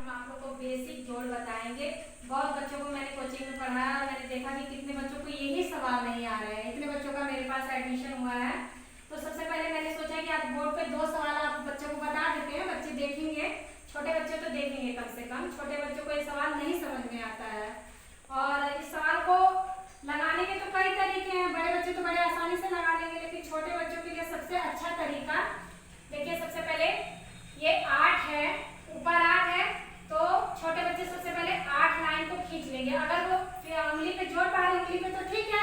हम आप लोग को बेसिक जोड़ बताएंगे। बहुत बच्चों को मैंने कोचिंग में पढ़ाया और मैंने देखा कि कितने बच्चों को यही सवाल नहीं आ रहे हैं। इतने बच्चों का मेरे पास एडमिशन हुआ है, तो सबसे पहले मैंने सोचा कि आज बोर्ड पे 2 सवाल आप बच्चों को बता देते हैं, बच्चे देखेंगे। छोटे बच्चे तो देखेंगे, कम से कम छोटे बच्चों को ये सवाल नहीं समझ में आता है। और इस सवाल को लगाने के तो कई तरीके हैं, बड़े बच्चे तो बड़े आसानी से लगा लेंगे, लेकिन छोटे बच्चों के लिए सबसे अच्छा तरीका देखिए। सबसे पहले ये 8 है, ऊपर 8 है, तो छोटे बच्चे सबसे पहले 8 लाइन को खींच लेंगे। अगर वो उंगली पे जोड़ पा रहे उंगली पे तो ठीक है,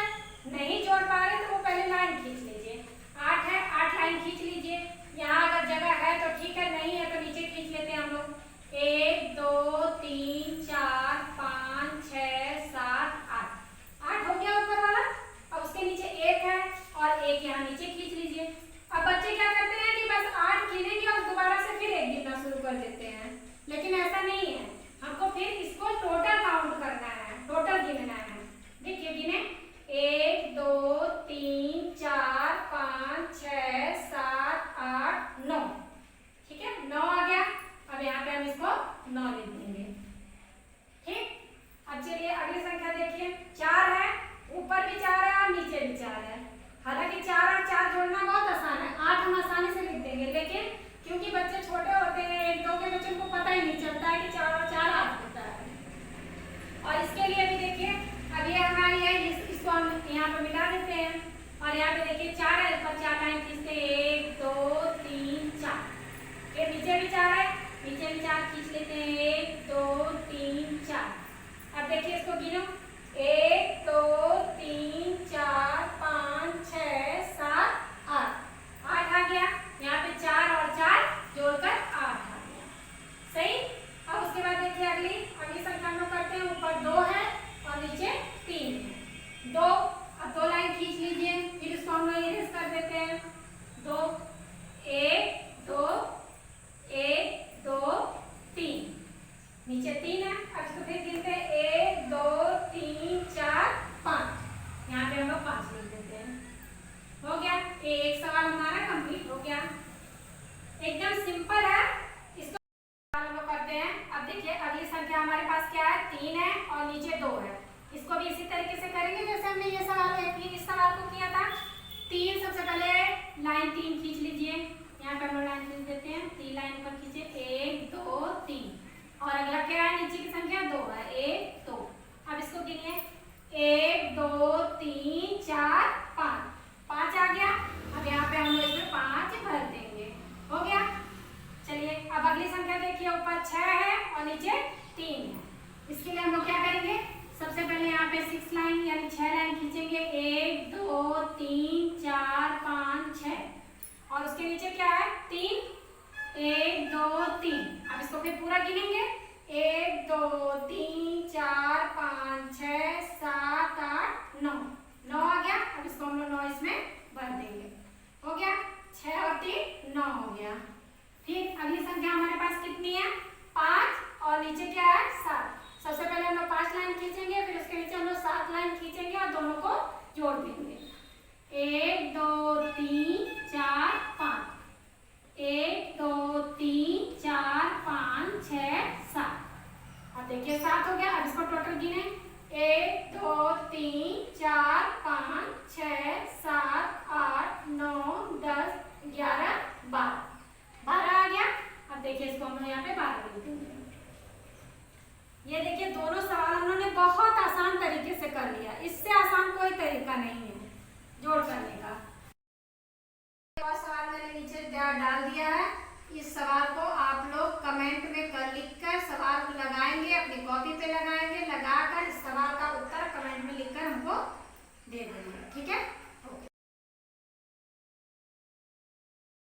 नहीं जोड़ पा रहे तो वो पहले लाइन खींच लीजिए। 8 है, 8 लाइन खींच लीजिए। यहाँ अगर जगह है तो ठीक है, नहीं है तो नीचे खींच लेते हैं हम लोग। 1 2 3 4 5 6 7 8 8 हो गया ऊपर वाला। अब उसके नीचे 1 है और 1 यहाँ नीचे खींच लीजिए। अब बच्चे क्या करते हैं कि बस 8 गिनेंगे और दोबारा से फिर 1 गिनना शुरू कर देते हैं, लेकिन ऐसा नहीं है। हमको फिर इसको टोटल काउंट करना है, टोटल गिनना है। देखिए गिने 1 2 3 4 5 6 7 8 9। ठीक है, 9 आ गया। अब यहाँ पे हम इसको 9 लिख देंगे। ठीक, अब चलिए अगली संख्या देखिए। 4 है, ऊपर भी 4 है और नीचे भी 4 है। हालांकि 4 और 4 जोड़ना बहुत आसान है, 8 हम आसानी से लिख देंगे, लेकिन क्योंकि बच्चे छोटे होते हैं, 1 2 के बच्चों को पता ही नहीं चलता है कि 4 और 4 8 होता है। और इसके लिए भी देखिए, अब ये हमारी है, इसको हम यहाँ पे मिला देते हैं। और यहाँ पे देखिए 4 है, ऊपर 4 लाइन खींचते हैं, 1 2 3 4। ये नीचे भी 4 है, नीचे भी 4 खींच लेते हैं, 1 2 3 4। अब देखिए इसको गिनो, 1 2 3 4 5 6 7 8 8 आ गया। यहाँ पे 4 और 4 जोड़कर 8 आ गया। सही। अब उसके बाद देखिए अगली संख्या हम लोग करते हैं। ऊपर 2 है और नीचे 3 है। 2, अब 2 लाइन खींच लीजिए, फिर इसको हम लोग इरेज कर देते हैं। 2 1 2 1 2 3, नीचे 3 है। अब इसको फिर गिनते हैं, 1 2 3 4 5। यहाँ पे हम लोग 5 लिख देते हैं। हो गया, एक सवाल हमारा कंप्लीट हो गया। एकदम सिंपल है। इसको हम लोग करते हैं। अब देखिए अगली संख्या हमारे पास क्या है, 3 है और नीचे 2 है। इसको भी इसी तरीके से करेंगे जैसे हमने ये सवाल इस सवाल को किया था। 3 सबसे पहले लाइन 3 खींच लीजिए। यहाँ पे हम लोग लाइन खींच देते हैं, 3 लाइन पर खींचे, 1 2 3। और अगला क्या है, नीचे की संख्या 2 है, 1 2। अब इसको गिनिए, 1 2 3 4 5 5 आ गया। अब यहाँ पे हम लोग इसमें 5 भर देंगे। हो गया। चलिए अब अगली संख्या देखिए, ऊपर 6 है और नीचे 3 है। इसके लिए हम लोग क्या करेंगे, सबसे पहले यहाँ पे 6 लाइन यानी 6 लाइन खींचेंगे, 1 2 3 4 5 6। और उसके नीचे क्या है, 3 1 2 3। अब इसको फिर पूरा गिनेंगे, 1 2 3 4 5 6 7 8 9 9 आ गया। अब इसको हम लोग 9 इसमें भर देंगे। हो गया, 6 और 3 9 हो गया। फिर अगली संख्या हमारे पास कितनी है, 5 और नीचे क्या है, 7। सबसे पहले हम लोग 5 लाइन खींचेंगे, फिर उसके नीचे हम लोग 7 लाइन खींचेंगे और दोनों को जोड़ देंगे। 1 2 3 4 5, 1 2 3 4 5 6 7। अब देखिए 7 हो गया। अब इसको टोटल गिने, 1 2 3 4 5 6 7 8 9 10 11 12 12 आ गया। अब देखिए इसको हम यहाँ पे 12 लिख देंगे। ये देखिए दोनों सवाल उन्होंने बहुत आसान तरीके से कर लिया, इससे आसान कोई तरीका नहीं है जोड़ करने का। और सवाल मैंने नीचे डाल दिया है। इस सवाल को आप लोग कमेंट में लिखकर सवाल लगाएंगे, अपनी कॉपी पे लगाएंगे, लगाकर इस सवाल का उत्तर